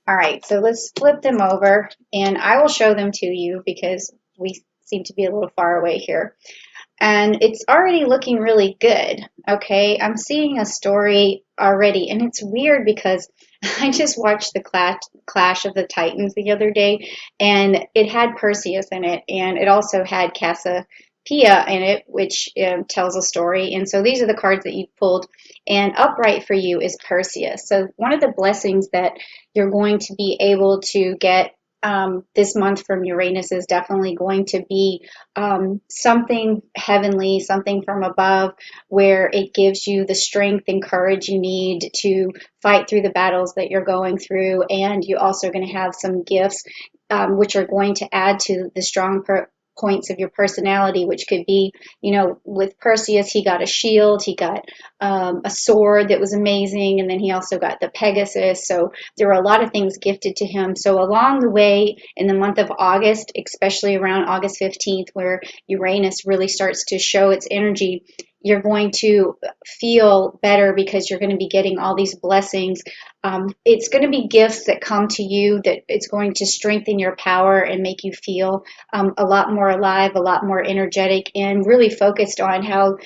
All right, so let's flip them over and I will show them to you because we seem to be a little far away here. And it's already looking really good. Okay, I'm seeing a story already, and it's weird because I just watched the Clash of the Titans the other day, and it had Perseus in it, and it also had Cassiopeia in it, which tells a story. And so these are the cards that you pulled, and upright for you is Perseus. So one of the blessings that you're going to be able to get this month from Uranus is definitely going to be something heavenly, something from above, where it gives you the strength and courage you need to fight through the battles that you're going through. And you're also going to have some gifts which are going to add to the strong points of your personality, which could be, you know, with Perseus, he got a shield, he got a sword that was amazing, and then he also got the Pegasus. So there were a lot of things gifted to him. So along the way in the month of August, especially around August 15th, where Uranus really starts to show its energy, you're going to feel better because you're going to be getting all these blessings. It's going to be gifts that come to you that it's going to strengthen your power and make you feel a lot more alive, a lot more energetic, and really focused on how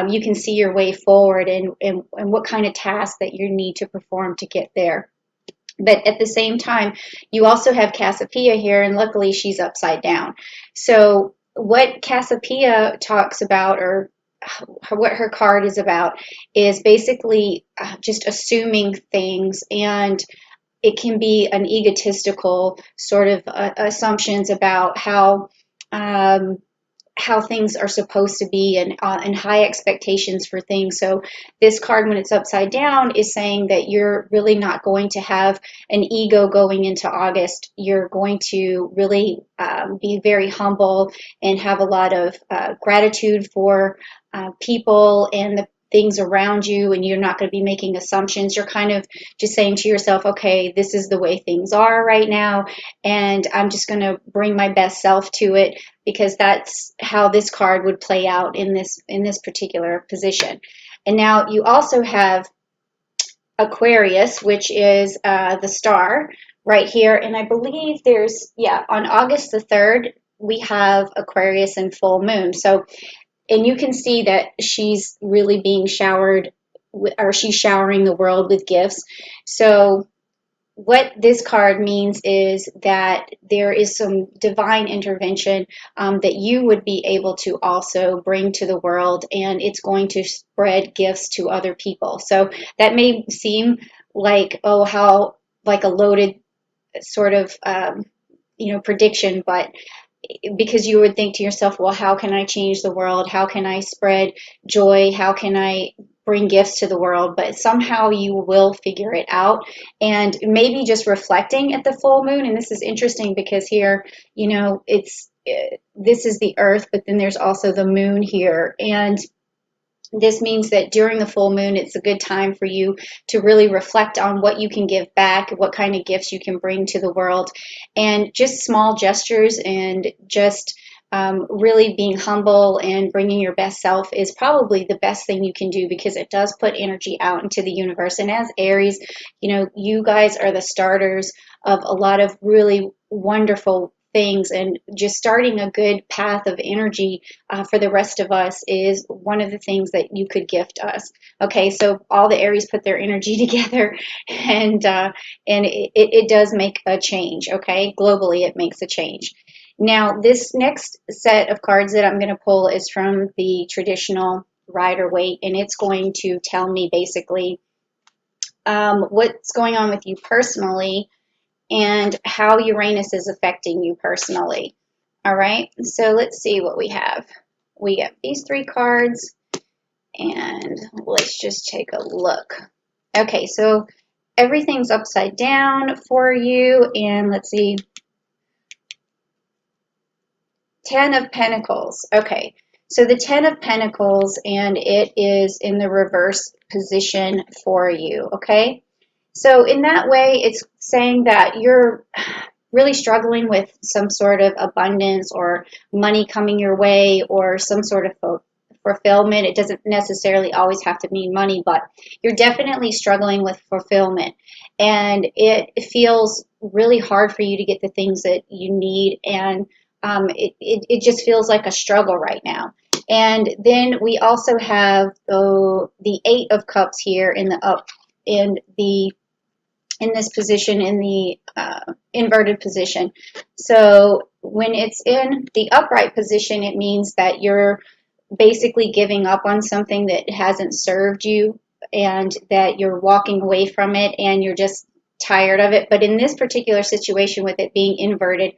you can see your way forward and what kind of tasks that you need to perform to get there. But at the same time, you also have Cassiopeia here, and luckily she's upside down. So what Cassiopeia talks about, or what her card is about, is basically just assuming things, and it can be an egotistical sort of assumptions about um, how things are supposed to be, and high expectations for things. So this card, when it's upside down, is saying that you're really not going to have an ego going into August. You're going to really be very humble and have a lot of gratitude for people and the things around you, and you're not going to be making assumptions. You're kind of just saying to yourself, okay, this is the way things are right now, and I'm just going to bring my best self to it, because that's how this card would play out in this particular position. And now you also have Aquarius, which is the star right here, and I believe there's, yeah, on August the 3rd we have Aquarius and full moon. So, and you can see that she's really being showered, or she's showering the world with gifts. So what this card means is that there is some divine intervention that you would be able to also bring to the world, and it's going to spread gifts to other people. So that may seem like, oh, how like a loaded sort of prediction, but because you would think to yourself, well, how can I change the world? How can I spread joy? How can I bring gifts to the world? But somehow you will figure it out. And maybe just reflecting at the full moon, and this is interesting because here, it's this is the earth, but then there's also the moon here. And this means that during the full moon, it's a good time for you to really reflect on what you can give back, what kind of gifts you can bring to the world, and just small gestures, and just really being humble and bringing your best self is probably the best thing you can do, because it does put energy out into the universe. And as Aries, you guys are the starters of a lot of really wonderful things, and just starting a good path of energy for the rest of us is one of the things that you could gift us. Okay, so all the Aries put their energy together, and it does make a change. Okay, globally it makes a change. Now this next set of cards that I'm going to pull is from the traditional Rider-Waite, and it's going to tell me basically what's going on with you personally and how Uranus is affecting you personally. All right, so let's see what we have. We have these three cards, and let's just take a look. Okay, so everything's upside down for you, and let's see. 10 of Pentacles. Okay, so the 10 of Pentacles, and it is in the reverse position for you, okay? So in that way, it's saying that you're really struggling with some sort of abundance or money coming your way, or some sort of fulfillment. It doesn't necessarily always have to mean money, but you're definitely struggling with fulfillment. And it feels really hard for you to get the things that you need. And it just feels like a struggle right now. And then we also have the Eight of Cups here in the up in the in this position, in the inverted position. So when it's in the upright position, it means that you're basically giving up on something that hasn't served you, and that you're walking away from it and you're just tired of it. But in this particular situation, with it being inverted,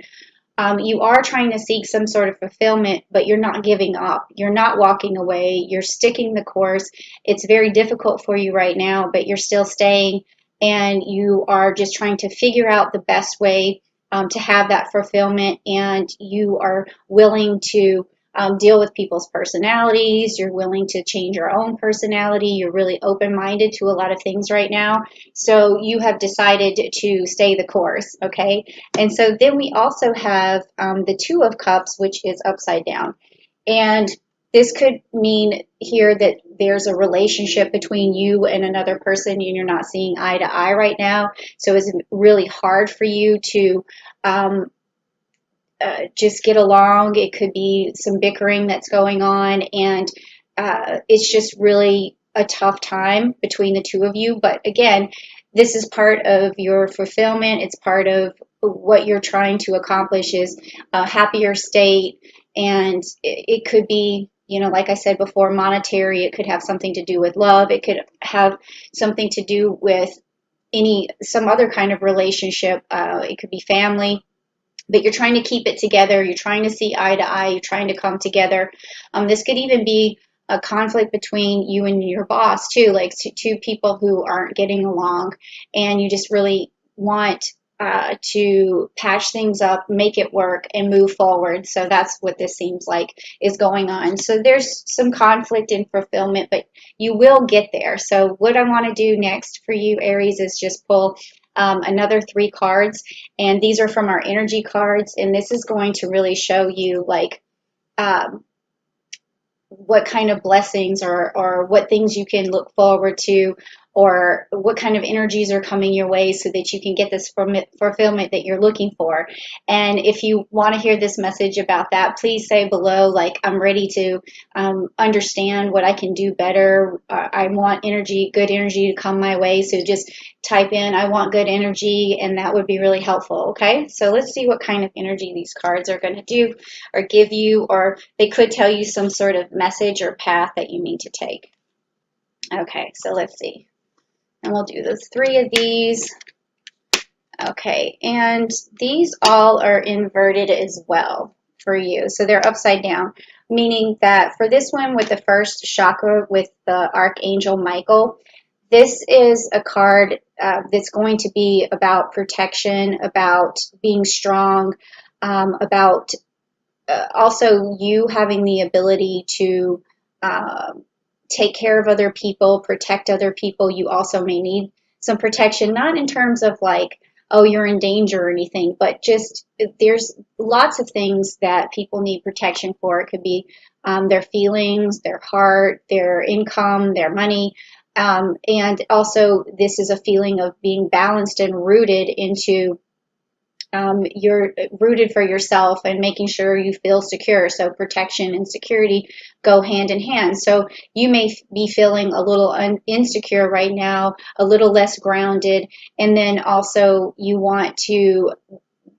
you are trying to seek some sort of fulfillment, but you're not giving up. You're not walking away. You're sticking the course. It's very difficult for you right now, but you're still staying, and you are just trying to figure out the best way to have that fulfillment. And you are willing to deal with people's personalities. You're willing to change your own personality. You're really open-minded to a lot of things right now. So you have decided to stay the course, okay? And so then we also have the Two of Cups, which is upside down. And this could mean here that there's a relationship between you and another person, and you're not seeing eye to eye right now. So it's really hard for you to just get along. It could be some bickering that's going on, and it's just really a tough time between the two of you. But again, this is part of your fulfillment. It's part of what you're trying to accomplish, is a happier state. And it could be, you know, like I said before, monetary. It could have something to do with love. It could have something to do with some other kind of relationship. It could be family. But you're trying to keep it together. You're trying to see eye to eye. You're trying to come together. This could even be a conflict between you and your boss too, like two people who aren't getting along, and you just really want to patch things up, make it work, and move forward. So that's what this seems like is going on. So there's some conflict in fulfillment, but you will get there. So what I want to do next for you, Aries, is just pull another 3 cards, and these are from our energy cards, and this is going to really show you like what kind of blessings or what things you can look forward to, or what kind of energies are coming your way, so that you can get this fulfillment that you're looking for. And if you want to hear this message about that, please say below, like, I'm ready to understand what I can do better. I want good energy to come my way. So just type in, I want good energy, and that would be really helpful. Okay, so let's see what kind of energy these cards are going to do or give you, or they could tell you some sort of message or path that you need to take. Okay, so let's see. And we'll do those 3 of these. Okay, and these all are inverted as well for you. So they're upside down, meaning that for this one with the first chakra with the Archangel Michael, this is a card that's going to be about protection, about being strong, about also you having the ability to take care of other people, protect other people. You also may need some protection, not in terms of like, oh, you're in danger or anything, but just there's lots of things that people need protection for. It could be their feelings, their heart, their income, their money. And also this is a feeling of being balanced and rooted into you're rooted for yourself and making sure you feel secure. So protection and security go hand in hand. So you may be feeling a little insecure right now, a little less grounded, and then also you want to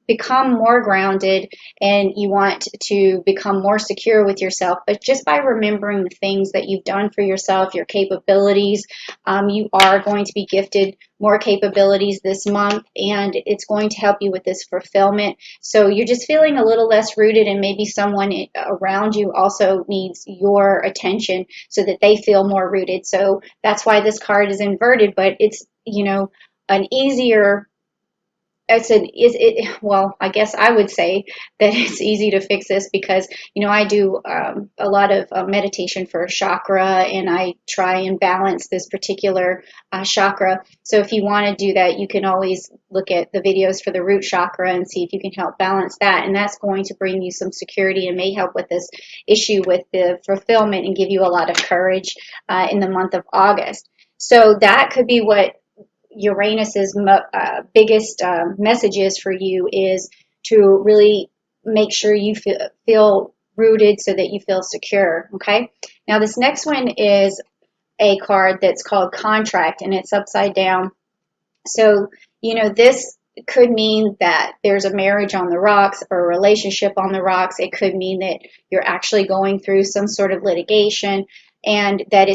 become more grounded, and you want to become more secure with yourself. But just by remembering the things that you've done for yourself, your capabilities, you are going to be gifted more capabilities this month, and it's going to help you with this fulfillment. So you're just feeling a little less rooted, and maybe someone around you also needs your attention so that they feel more rooted. So that's why this card is inverted, but it's, you know, an easier I said, is it, well, I guess I would say that it's easy to fix this because, I do a lot of meditation for chakra, and I try and balance this particular chakra. So if you want to do that, you can always look at the videos for the root chakra and see if you can help balance that. And that's going to bring you some security and may help with this issue with the fulfillment and give you a lot of courage in the month of August. So that could be what Uranus's biggest messages for you is to really make sure you feel rooted so that you feel secure. Okay. Now this next one is a card that's called contract, and it's upside down. So this could mean that there's a marriage on the rocks or a relationship on the rocks. It could mean that you're actually going through some sort of litigation, and that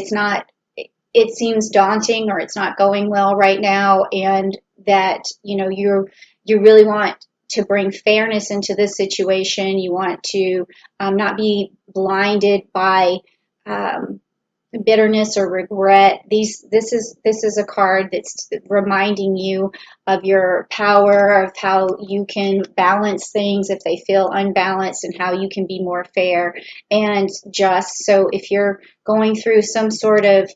it seems daunting, or it's not going well right now, and that you really want to bring fairness into this situation. You want to not be blinded by bitterness or regret. This is a card that's reminding you of your power, of how you can balance things if they feel unbalanced, and how you can be more fair and just. So if you're going through some sort of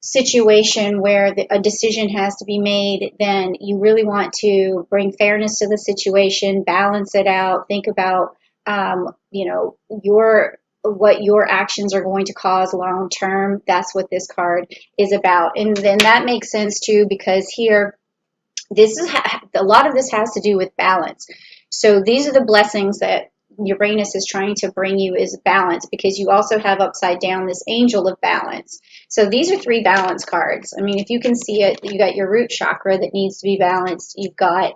situation where a decision has to be made, then you really want to bring fairness to the situation, balance it out, think about your what your actions are going to cause long term. That's what this card is about. And then that makes sense too, because here this is a lot of this has to do with balance. So these are the blessings that Uranus is trying to bring you, is balance, because you also have upside down this angel of balance. So these are 3 balance cards. I mean, if you can see it, you got your root chakra that needs to be balanced. You've got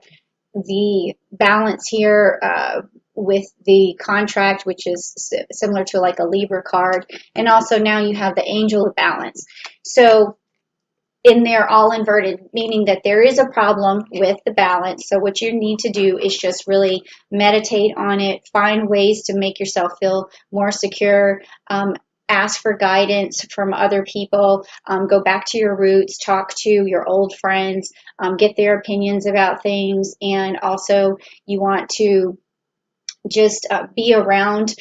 the balance here with the contract, which is similar to like a Libra card. And also now you have the angel of balance. So in there all inverted, meaning that there is a problem with the balance. So what you need to do is just really meditate on it, find ways to make yourself feel more secure, ask for guidance from other people, go back to your roots, talk to your old friends, get their opinions about things. And also you want to just be around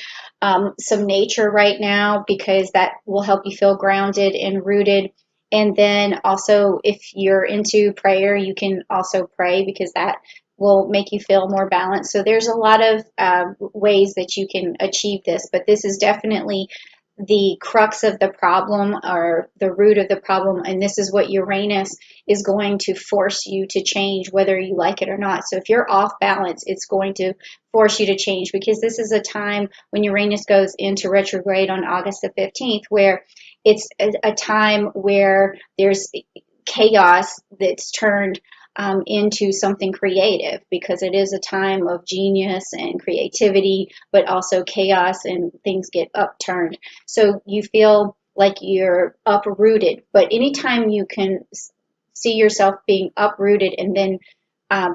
some nature right now, because that will help you feel grounded and rooted. And then also, if you're into prayer, you can also pray, because that will make you feel more balanced. So there's a lot of ways that you can achieve this, but this is definitely the crux of the problem, or the root of the problem. And this is what Uranus is going to force you to change, whether you like it or not. So if you're off balance, it's going to force you to change, because this is a time when Uranus goes into retrograde on August the 15th, where it's a time where there's chaos that's turned into something creative, because it is a time of genius and creativity, but also chaos, and things get upturned. So you feel like you're uprooted. But anytime you can see yourself being uprooted and then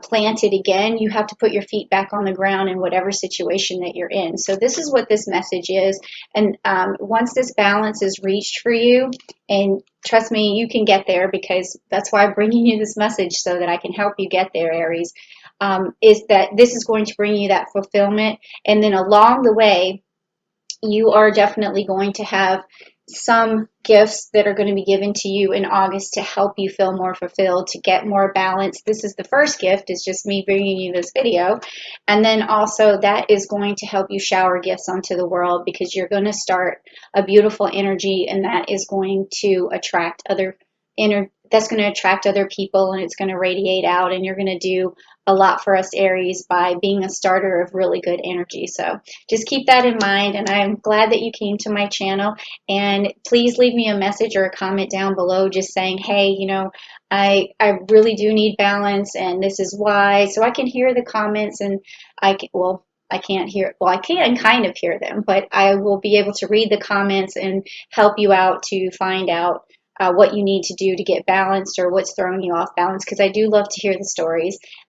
planted again, you have to put your feet back on the ground in whatever situation that you're in. So this is what this message is. And once this balance is reached for you, and trust me, you can get there, because that's why I'm bringing you this message, so that I can help you get there, Aries, is that this is going to bring you that fulfillment. And then along the way, you are definitely going to have some gifts that are going to be given to you in August to help you feel more fulfilled, to get more balance. This is the first gift, is just me bringing you this video. And then also that is going to help you shower gifts onto the world, because you're going to start a beautiful energy, and that is going to attract that's going to attract other people, and it's going to radiate out, and you're going to do a lot for us Aries by being a starter of really good energy. So just keep that in mind, and I'm glad that you came to my channel. And please leave me a message or a comment down below just saying, hey, I really do need balance, and this is why, so I can hear the comments. And I can kind of hear them, but I will be able to read the comments and help you out to find out what you need to do to get balanced, or what's throwing you off balance, because I do love to hear the stories.